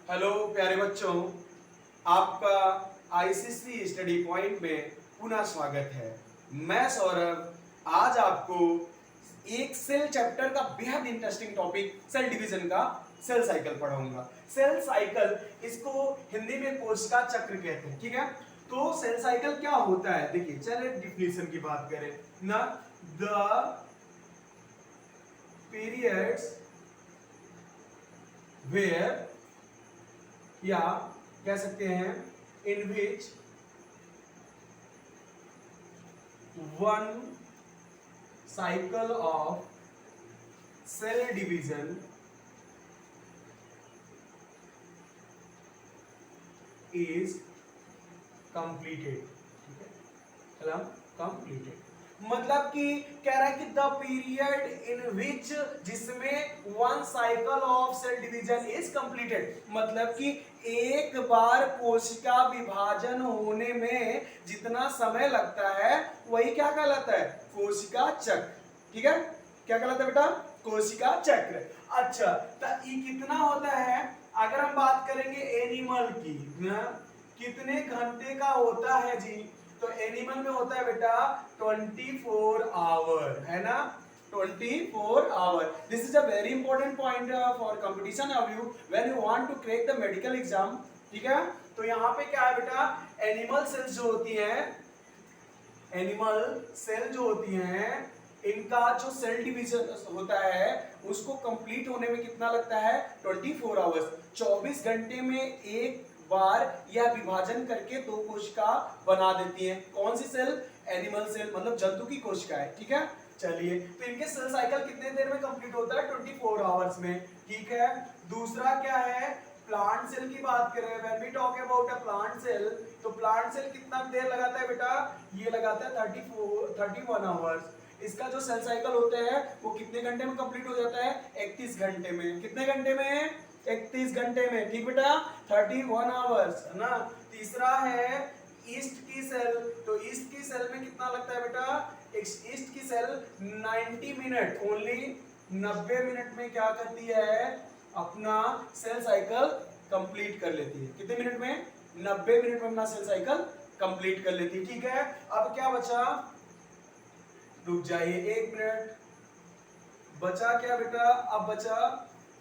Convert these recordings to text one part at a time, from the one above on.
Hello प्यारे बच्चों, आपका आईसीसी स्टडी पॉइंट में पुनः स्वागत है। मैं सौरभ आज आपको एक सेल चैप्टर का बेहद इंटरेस्टिंग टॉपिक सेल डिवीजन का सेल साइकिल पढ़ाऊंगा। सेल साइकिल इसको हिंदी में कोशिका चक्र कहते हैं, ठीक है। तो सेल साइकिल क्या होता है, देखिए चलिए डिफिनेशन की बात करें ना। द पीरियड्स वेयर, या कह सकते हैं in which one cycle of cell division is completed, ठीक है। कलम कंप्लीटेड मतलब कि कह रहा है कि द पीरियड इन विच, जिसमें one cycle of cell division is completed, मतलब कि एक बार कोशिका विभाजन होने में जितना समय लगता है वही क्या कहलाता है, कोशिका चक्र, ठीक है। क्या कहलाता है बेटा, कोशिका चक्र। अच्छा, तो ये कितना होता है, अगर हम बात करेंगे एनिमल की ना, कितने घंटे का होता है जी, तो एनिमल में होता है बेटा 24 आवर, है ना, 24 hour. This is a very important point for competition of you when you want to crack the medical exam, ठीक है। तो यहाँ पे क्या है बेटा, एनिमल सेल्स जो होती हैं, एनिमल सेल जो होती हैं, इनका जो सेल डिवीजन होता है उसको कंप्लीट होने में कितना लगता है, 24 आवर्स। 24 घंटे में एक बार यह विभाजन करके दो कोशिका बना देती हैं। कौन सी सेल, एनिमल सेल, मतलब जंतु की कोशिका है, ठीक है। चलिए, तो इनके सेल साइकिल कितने देर में कंप्लीट होता है, 24 आवर्स में, ठीक है। दूसरा क्या है, प्लांट सेल की बात करें, when we talk about a plant cell, तो प्लांट सेल कितना देर लगाता है बेटा, ये लगाता है 31 आवर्स। इसका जो सेल साइकिल होता है वो कितने घंटे में कंप्लीट हो जाता है, 31 घंटे में। कितने घंटे में, 31 घंटे में, ठीक बेटा, 31 आवर्स, है ना। तीसरा है ईस्ट की सेल, तो ईस्ट की सेल में कितना लगता है बेटा, ईस्ट की सेल 90 मिनट, ओनली 90 मिनट में क्या करती है, अपना सेल साइकिल कंप्लीट कर लेती है। कितने मिनट में, 90 मिनट में अपना सेल साइकिल कंप्लीट कर लेती है, ठीक है। अब क्या बचा, रुक जाइए 1 मिनट, बचा क्या बेटा, अब बचा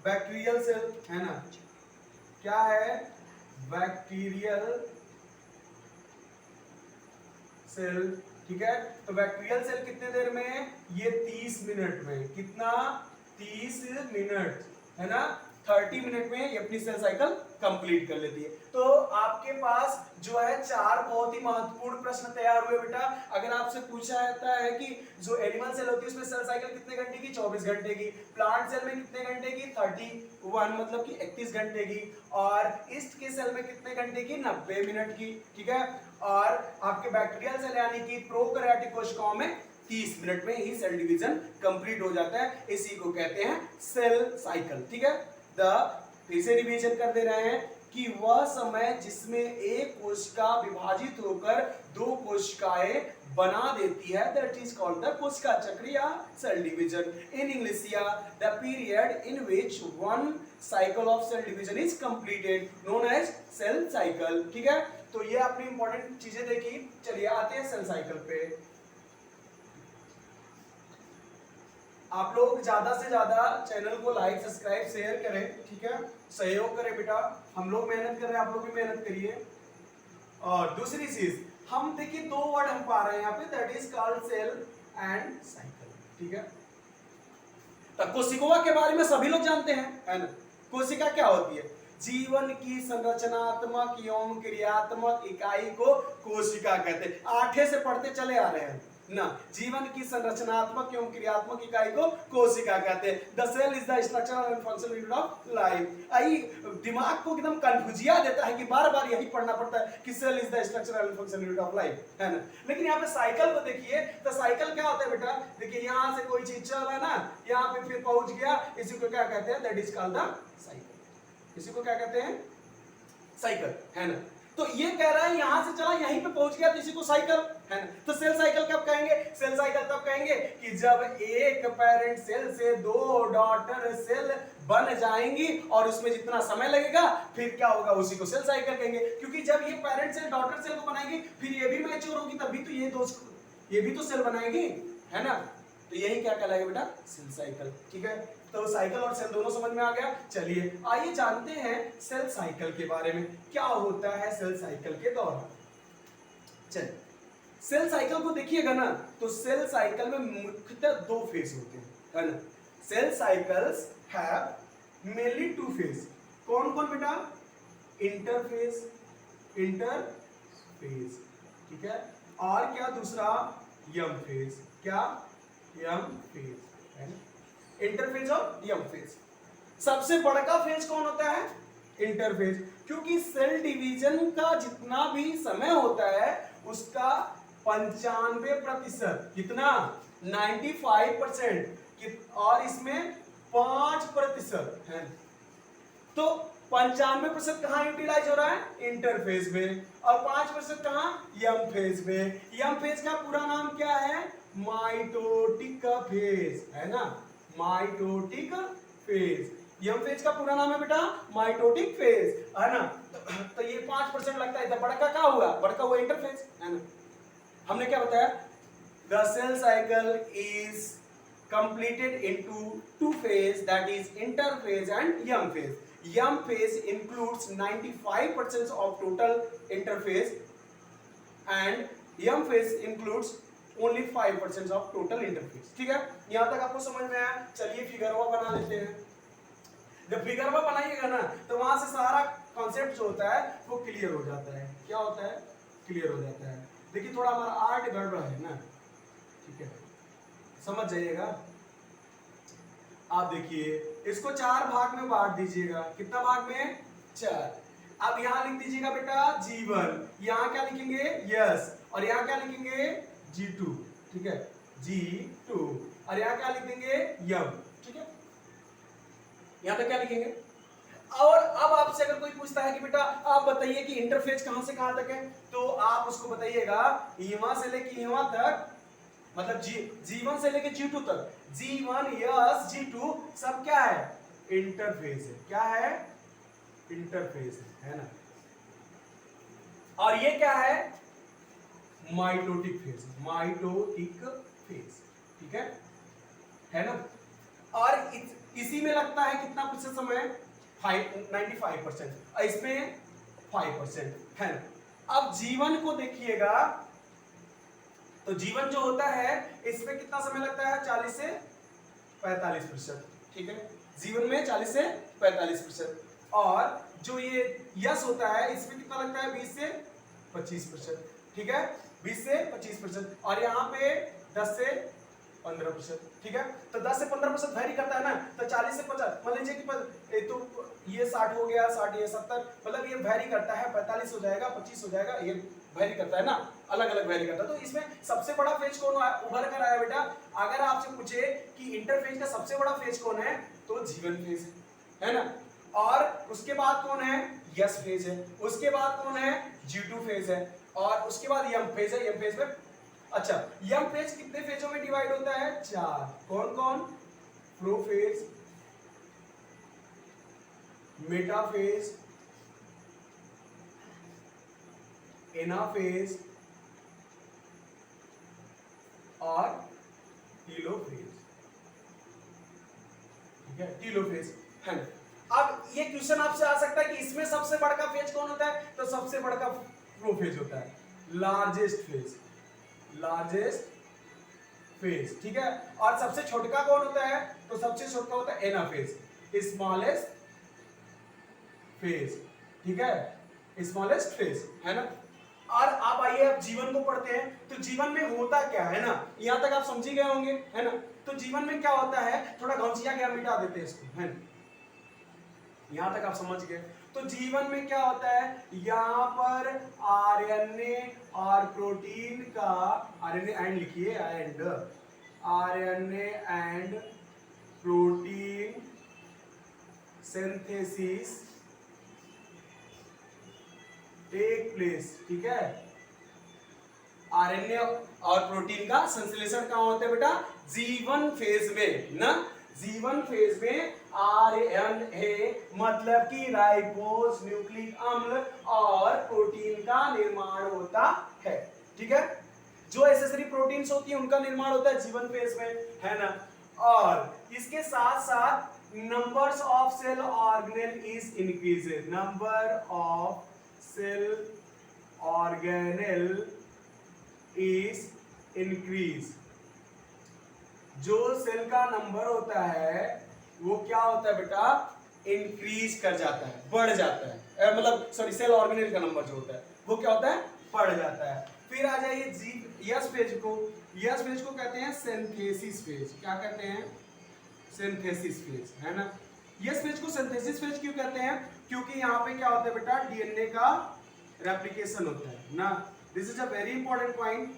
बैक्टीरियल सेल, है ना। क्या है, बैक्टीरियल सेल, ठीक है। तो बैक्टीरियल सेल कितने देर में, ये 30 मिनट में, कितना, 30 मिनट, है ना। 30 मिनट में ये अपनी सेल साइकिल कंप्लीट कर लेती है। तो आपके पास जो है 4 बहुत ही महत्वपूर्ण प्रश्न तैयार हुए बेटा। अगर आपसे पूछा जाता है कि जो एनिमल सेल होती है उसमें सेल साइकिल कितने घंटे की, 24 घंटे की, प्लांट सेल में कितने घंटे की, 31 मतलब कि 31 घंटे की, और ईस्ट के सेल में कितने घंटे की, 90 मिनट की, ठीक है। और आपके बैक्टीरियल सेल यानी कि प्रोकैरियोटिक कोशिकाओं में 30 मिनट में ही सेल डिवीजन कंप्लीट हो जाता है। इसी को कहते हैं सेल साइकिल, ठीक है। फिर से रिवीजन कर दे रहे हैं कि वह समय जिसमें एक कोशिका विभाजित होकर दो कोशिकाएं बना देती है, दैट इज कॉल्ड द कोशिका चक्र या सेल डिवीजन। इन इंग्लिश या the period in which one cycle of cell division is completed known as cell cycle, ठीक है। तो ये आपने इंपॉर्टेंट चीजें देखी। चलिए आते हैं सेल साइकिल पे। आप लोग ज्यादा से ज्यादा चैनल को लाइक सब्सक्राइब शेयर करें, ठीक है, सहयोग करें बेटा। हम लोग मेहनत कर रहे हैं, आप लोग भी मेहनत करिए। और दूसरी चीज, हम देखिए 2 वर्ड हम पा रहे हैं यहाँ पे, that is called cell and cycle, ठीक है। तो कोशिका के बारे में सभी लोग जानते हैं, है ना। कोशिका क्या होती है, जीवन की संरचनात्मक एवं क्रियात्मक इकाई को कोशिका कहते हैं। 8 से पढ़ते चले आ रहे हैं ना, जीवन की संरचनात्मक एवं क्रियात्मक इकाई को कोशिका कहते हैं। The cell is the structural and functional unit of life. आई दिमाग को एकदम कंफ्यूजिया देता है कि बार बार यही पढ़ना पड़ता है कि cell is the structural and functional unit of life, है ना। लेकिन यहाँ पे साइकिल को देखिए, तो साइकिल क्या होता है बेटा, देखिए यहाँ से कोई चीज चल रहा है ना, यहाँ पे फिर पहुंच गया, इसी को क्या कहते हैं, that is called the cycle. इसी को क्या कहते हैं, साइकिल, है ना। तो ये कह रहा है यहां से चला यहीं पे पहुंच गया, तो इसी को साइकिल, है ना। तो सेल साइकिल कब कहेंगे, सेल साइकिल तब कहेंगे कि जब एक पेरेंट सेल से 2 डॉटर सेल बन जाएंगी और उसमें जितना समय लगेगा फिर क्या होगा, उसी को सेल साइकिल कहेंगे। क्योंकि जब ये पेरेंट सेल डॉटर सेल को बनाएगी फिर ये भी मैच्योर होगी, तभी तो ये भी तो सेल बनाएगी, है ना। तो यही क्या कहलाएगा बेटा, सेल साइकिल। ठीक है, तो साइकिल और सेल दोनों समझ में आ गया। चलिए आइए जानते हैं सेल साइकिल के बारे में, क्या होता है सेल साइकिल के दौरान। चलिए सेल साइकिल को देखिएगा ना, तो सेल साइकिल में मुख्यतः दो फेज होते हैं, है ना। Cell cycles have mainly two phase. कौन कौन बेटा, इंटरफेज, ठीक है, और क्या दूसरा, यम फेज। क्या, यम फेज, है ना। इंटरफेज और यम फेज। सबसे बड़ा फेज कौन होता है, इंटरफेज, क्योंकि सेल डिवीजन का जितना भी समय होता है उसका 95%, कितना, 95%, और इसमें 5% है। तो 95% कहां यूटिलाइज हो रहा है, इंटरफेज में, और 5% कहां, यम फेज में। यम फेज का पूरा नाम क्या है, माइटोटिक फेज, है ना, माइटोटिक फेज। यम फेज का पूरा नाम है बेटा माइटोटिक फेज, है ना। तो ये 5% लगता है, तो बड़का क्या हुआ, बड़का हुआ इंटरफेज, है ना। हमने क्या बताया, the cell cycle is completed into two phase, that is interphase and yum phase. Yum phase includes 95% of total interphase and yum phase includes only 5% of total interphase. ठीक है, यहां तक आपको समझ में आया। चलिए फिगरवा बना लेते हैं। जब फिगरवा बनाइएगा ना तो वहां से सारा कॉन्सेप्ट जो होता है वो क्लियर हो जाता है। क्या होता है, क्लियर हो जाता है। देखिए थोड़ा हमारा आर्ट गड़बड़ है ना, ठीक है, समझ जाइएगा। आप देखिए इसको 4 भाग में बांट दीजिएगा। कितना भाग में, 4। अब यहां लिख दीजिएगा बेटा जीवन, यहां क्या लिखेंगे, यस, और यहां क्या लिखेंगे, G2, ठीक है, G2, और यहां क्या लिख देंगे, यम, ठीक है। यहां पे क्या लिखेंगे। और अब आपसे अगर कोई पूछता है कि बेटा आप बताइए कि इंटरफेज कहां से कहां तक है, तो आप उसको बताइएगा यहां से लेके यहां तक, मतलब G1 से लेके G2 तक, G1 यस G2 सब क्या है, इंटरफेज है। क्या है, इंटरफेज है ना। और ये क्या है, माइटोटिक फेज, माइटोटिक फेज, ठीक है ना। और इसी में लगता है कितना प्रतिशत समय, 95%, और इसमें 5% है ना। अब जीवन को देखिएगा, तो जीवन जो होता है इसमें कितना समय लगता है, 40 से 45%, ठीक है, जीवन में 40 से 45%। और जो ये यस होता है इसमें कितना लगता है, 20 से 25%, ठीक है, 20 से 25%, और यहाँ पे 10 से 15%, ठीक है। तो 10 से 15% वेरी करता है ना, तो 40 से 50, मान लीजिए कि तो ये 60 हो गया, 60 ये 70, मतलब ये वेरी करता है, 45 हो जाएगा, 25 हो जाएगा, ये वेरी करता है ना, अलग अलग वेरी करता है। तो इसमें सबसे बड़ा फेज कौन उभर कर आया बेटा, अगर आपसे पूछे कि इंटरफेज का सबसे बड़ा फेज कौन है, तो जीवन फेज है ना। और उसके बाद कौन है, यस फेज है। उसके बाद कौन है, G2 फेज है। और उसके बाद यम फेज है। यम फेज में, अच्छा, यम फेज कितने फेजों में डिवाइड होता है, 4। कौन कौन, प्रोफेज, मेटाफेज, एनाफेज और टीलोफेज, ठीक है, टीलोफेज है। अब ये क्वेश्चन आपसे आ सकता है कि इसमें सबसे बड़ा फेज कौन होता है, तो सबसे बड़ा प्रोफेज होता है, लार्जेस्ट फेज, लार्जेस्ट फेज, ठीक है। और सबसे छोटा कौन होता है, तो सबसे छोटा होता है एनाफेज, स्मॉलेस्ट फेज, ठीक है, स्मॉलेस्ट फेज, है ना। और आप आइए अब जीवन को पढ़ते हैं। तो जीवन में होता क्या है ना, यहां तक आप समझ गए होंगे, है ना। तो जीवन में क्या होता है, थोड़ा घौंसिया गया, मिटा देते हैं इसको, है ना, यहां तक आप समझ गए। तो जीवन में क्या होता है, यहां पर आरएनए और प्रोटीन का, आरएनए एंड लिखिए, and, RNA and protein synthesis take place, ठीक है। आरएनए और प्रोटीन का संश्लेषण कहां होता है बेटा, जीवन फेज में ना। G1 फेज में RNA मतलब कि राइबोज न्यूक्लिक अम्ल और प्रोटीन का निर्माण होता है। ठीक है, जो एसेसरी प्रोटीन्स होती है उनका निर्माण होता है G1 फेज में, है ना। और इसके साथ साथ numbers of cell organelle is increased, number of cell organelle is increase. जो सेल का नंबर होता है वो क्या होता है बेटा, इंक्रीज कर जाता है, बढ़ जाता है, मतलब सॉरी सेल ऑर्गेनेल का नंबर जो होता है वो क्या होता है, बढ़ जाता है। फिर आ जाइए यस फेज को, यस फेज को कहते हैं सिंथेसिस फेज। क्या कहते हैं, सिंथेसिस फेज, है ना। यस फेज को सिंथेसिस फेज क्यों कहते हैं, क्योंकि यहाँ पे क्या होता है बेटा, डीएनए का रेप्लिकेशन होता है ना। This is a very important point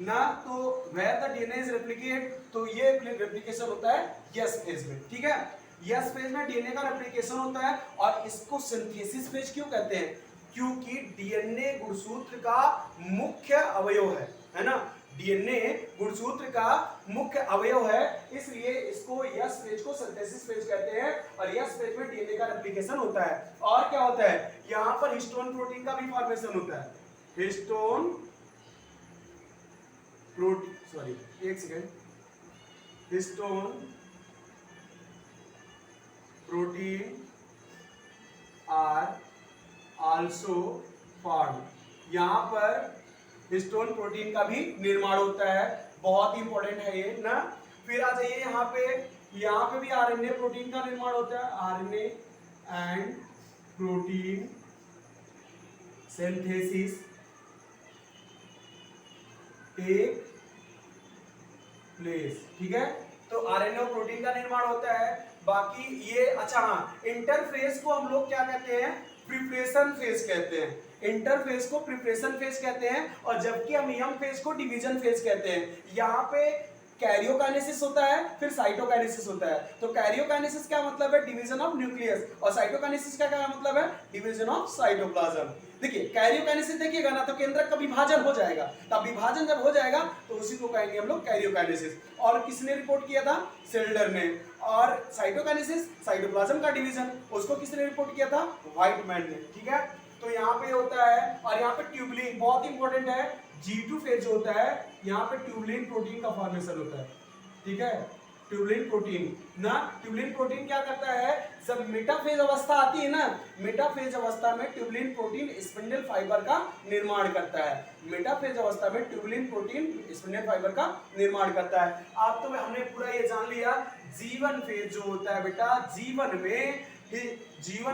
ना। तो where the DNA is replicate, तो ये रेप्लिकेशन होता है यस फेज में। ठीक है, यस फेज में डीएनए का रेप्लिकेशन होता है और इसको सिंथेसिस फेज क्यों कहते हैं, क्योंकि डीएनए गुणसूत्र का मुख्य अवयव है ना। डीएनए गुणसूत्र का मुख्य अवयव है, इसलिए इसको यस फेज को सिंथेसिस फेज कहते हैं। और यस फेज में डीएनए का रेप्लिकेशन होता है और क्या होता है, यहां पर हिस्टोन प्रोटीन का भी फॉर्मेशन होता है। हिस्टोन प्रोटीन, सॉरी एक second, histone protein are also form, यहां पर हिस्टोन प्रोटीन का भी निर्माण होता है, बहुत ही इंपॉर्टेंट है ये ना। फिर आ जाइए यहाँ पे भी आरएनए प्रोटीन का निर्माण होता है, RNA and protein synthesis take place. ठीक है, तो आरएनए और प्रोटीन का निर्माण होता है। बाकी ये अच्छा हाँ, इंटरफेस को हम लोग क्या कहते हैं, प्रिपरेशन फेज कहते हैं। इंटरफेज को प्रिपरेशन फेज कहते हैं और जबकि हम यम फेज को डिवीजन फेज कहते हैं। यहाँ पे कैरियोकाइनेसिस होता है, फिर साइटोकाइनेसिस होता है। तो कैरियोकाइनेसिस क्या मतलब है, डिवीजन ऑफ न्यूक्लियस, और साइटोकाइनेसिस का क्या मतलब है, डिवीजन ऑफ साइटोप्लाज्म। देखिए कैरियोकाइनेसिस देखिएगा ना, तो केंद्रक का विभाजन हो जाएगा, तब विभाजन जब हो जाएगा तो उसी को कहेंगे हम लोग कैरियोकाइनेसिस। और किसने रिपोर्ट किया था, सेल्डर ने। और साइटोकाइनेसिस साइटोप्लाज्म का डिवीजन, उसको किसने रिपोर्ट किया था, व्हाइटमैन ने। ठीक है, तो यहाँ पे होता है। और यहाँ पे ट्यूबुलिन बहुत इंपॉर्टेंट है, G2 फेज जो होता है यहाँ पे ट्यूबुलिन प्रोटीन का फॉर्मेशन होता है। ठीक है, ट्यूबुलिन प्रोटीन ना, ट्यूबुलिन प्रोटीन क्या करता है, जब मेटाफेज अवस्था आती है ना, मेटाफेज अवस्था में ट्यूबुलिन प्रोटीन स्पिंडल फाइबर का निर्माण करता है। मेटाफेज अवस्था में ट्यूबुलिन प्रोटीन स्पिंडल फाइबर का निर्माण करता है। अब तो हमने पूरा ये जान लिया। जीवन फेज जो होता है बेटा, जीवन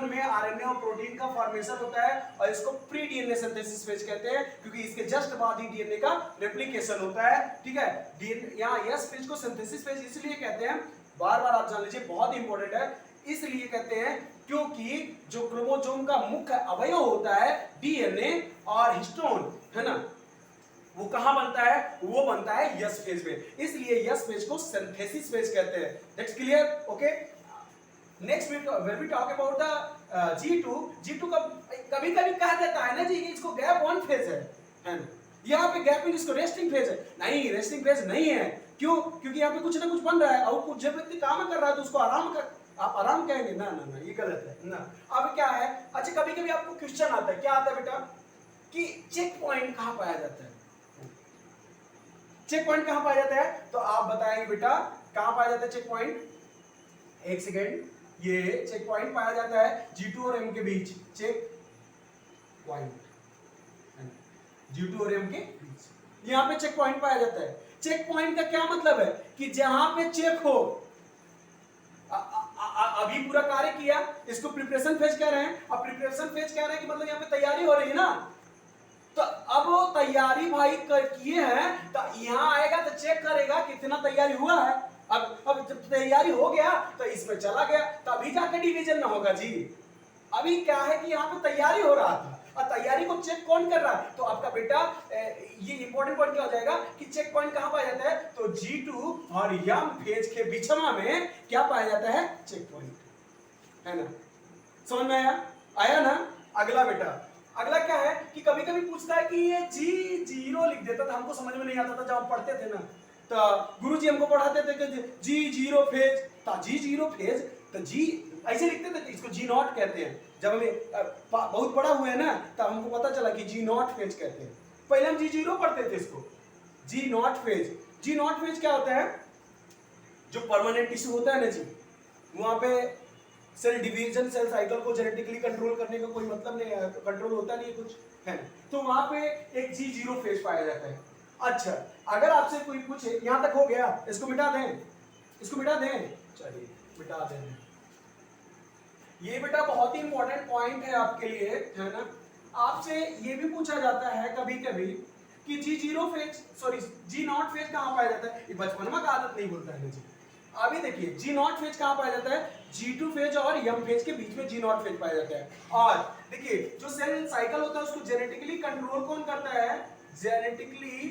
में आरएनए और प्रोटीन का फॉर्मेशन होता है और इसको प्री डीएनए सिंथेसिस फेज कहते हैं, क्योंकि इसके जस्ट बाद ही डीएनए का रेप्लिकेशन होता है। ठीक है, यहाँ यस फेज को सिंथेसिस फेज इसलिए कहते हैं, बार बार आप जान लीजिए, बहुत इंपॉर्टेंट है, इसलिए कहते हैं क्योंकि जो क्रोमोसोम का मुख्य अवयव होता है डीएनए और हिस्टोन, है ना, वो कहां बनता है, वो बनता है यस फेज में, इसलिए यस फेज को सिंथेसिस फेज कहते हैं। That's clear, okay. Next when we talk about the G2 का कभी-कभी कहा जाता है ना जी कि इसको गैप वन फेज है ना, यहाँ पे गैप इन इसको रेस्टिंग फेज है। नहीं, रेस्टिंग फेज नहीं है, क्यों, क्योंकि यहाँ पे कुछ ना कुछ बन रहा है और कुछ जब व्यक्ति काम कर रहा है तो उसको आप आराम कहेंगे ना, ना ना ये गलत है ना। अब क्या है, अच्छा कभी-कभी आपको क्वेश्चन आता है, क्या आता है बेटा, कि चेक पॉइंट कहाँ पाया जाता है, चेक पॉइंट कहाँ पाया जाता है, तो आप बताएंगे बेटा कहाँ पाया जाता है चेक पॉइंट। एक सेकेंड, ये चेक पॉइंट पाया जाता है G2 और M के बीच, चेक पॉइंट G2 और M के बीच, यहाँ पे चेक पॉइंट पाया जाता है। चेक पॉइंट का क्या मतलब है, कि जहां पे चेक हो, अभी पूरा कार्य किया, इसको प्रिपरेशन फेज कह रहे हैं। अब प्रिपरेशन फेज कह रहे हैं कि मतलब यहाँ पे तैयारी हो रही है ना, तो अब वो तैयारी भाई किए हैं, तो यहाँ आएगा तो चेक करेगा कितना तैयारी हुआ है। अब जब तैयारी हो गया तो इसमें चला गया, तो अभी जाके डिवीजन ना होगा जी। अभी क्या है कि यहाँ पे तैयारी हो रहा था और तैयारी को चेक कौन कर रहा है, तो आपका बेटा ये इंपॉर्टेंट पॉइंट क्या हो जाएगा कि चेक पॉइंट कहां पाया जाता है, तो G2 और यम फेज के बीचमा में क्या पाया जाता है, चेक पॉइंट, है ना। समझ में आया ना। अगला बेटा, अगला क्या है कि कभी कभी पूछता है कि ये G0 लिख देता था, हमको समझ में नहीं आता था जब हम पढ़ते थे ना, तो गुरुजी हमको पढ़ाते थे कि G0 फेज, था जी जीरो फेज, तो जी ऐसे लिखते थे, इसको जी नॉट कहते हैं। जब हमें बहुत बड़ा हुआ है ना, तब हमको पता चला कि जी नॉट फेज कहते हैं। पहले हम जी जीरो पढ़ते थे इसको, G naught phase. G naught phase क्या होता है? जो परमानेंट टिश्यू होता है ना जी, वहां पे सेल डिवीजन, सेल साइकिल को जेनेटिकली कंट्रोल करने का कोई मतलब नहीं है, कंट्रोल होता नहीं कुछ है, तो वहां पे एक जी जीरो फेज पाया जाता है। अच्छा, अगर आपसे कोई पूछे, यहां तक हो गया, इसको मिटा दें, इसको मिटा दें, चलिए मिटा दें। ये बेटा बहुत ही इंपॉर्टेंट पॉइंट है आपके लिए, है ना। आपसे ये भी पूछा जाता है कभी कभी कि G zero phase, sorry G naught phase कहां पाया जाता है? ये बचपन में का आदत नहीं बोलता है जी। अभी देखिए जी नॉट फेज कहां पाया जाता है? G2 फेज और M फेज के बीच में जी नॉट फेज पाया जाता है। और देखिए जो सेल साइकिल होता है उसको जेनेटिकली कंट्रोल कौन करता है? जेनेटिकली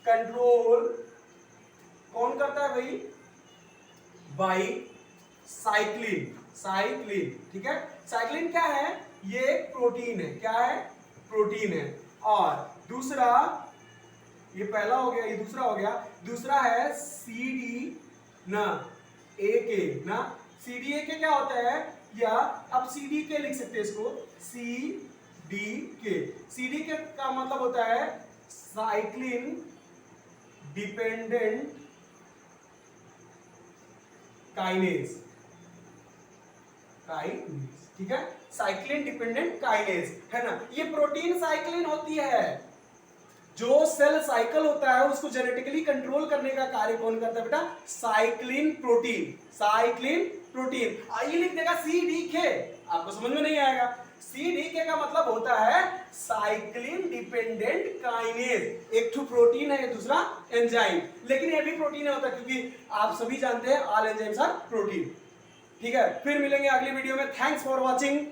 कंट्रोल कौन करता है भाई? By cyclin. साइक्लिन, ठीक है। साइक्लिन क्या है? ये प्रोटीन है। क्या है? प्रोटीन है। और दूसरा, ये पहला हो गया, ये दूसरा हो गया। दूसरा है CD ना AK ना, CDAK क्या होता है? या अब CDK लिख सकते हैं इसको, CDK। CDK का मतलब होता है साइक्लिन डिपेंडेंट काइनेज। काइनेज, ठीक है, साइक्लिन डिपेंडेंट काइनेज, है ना। ये प्रोटीन साइक्लिन होती है। जो सेल साइकिल होता है उसको जेनेटिकली कंट्रोल करने का कार्य कौन करता है बेटा? Cyclin protein. Cyclin protein. आइए लिख देगा CDK, आपको समझ में नहीं आएगा। CDK का मतलब होता है साइक्लिन डिपेंडेंट काइनेज। एक तो प्रोटीन है, दूसरा एंजाइम, लेकिन ये भी प्रोटीन होता है क्योंकि आप सभी जानते हैं ऑल एंजाइम्स आर प्रोटीन। ठीक है, फिर मिलेंगे अगली वीडियो में। Thanks for watching.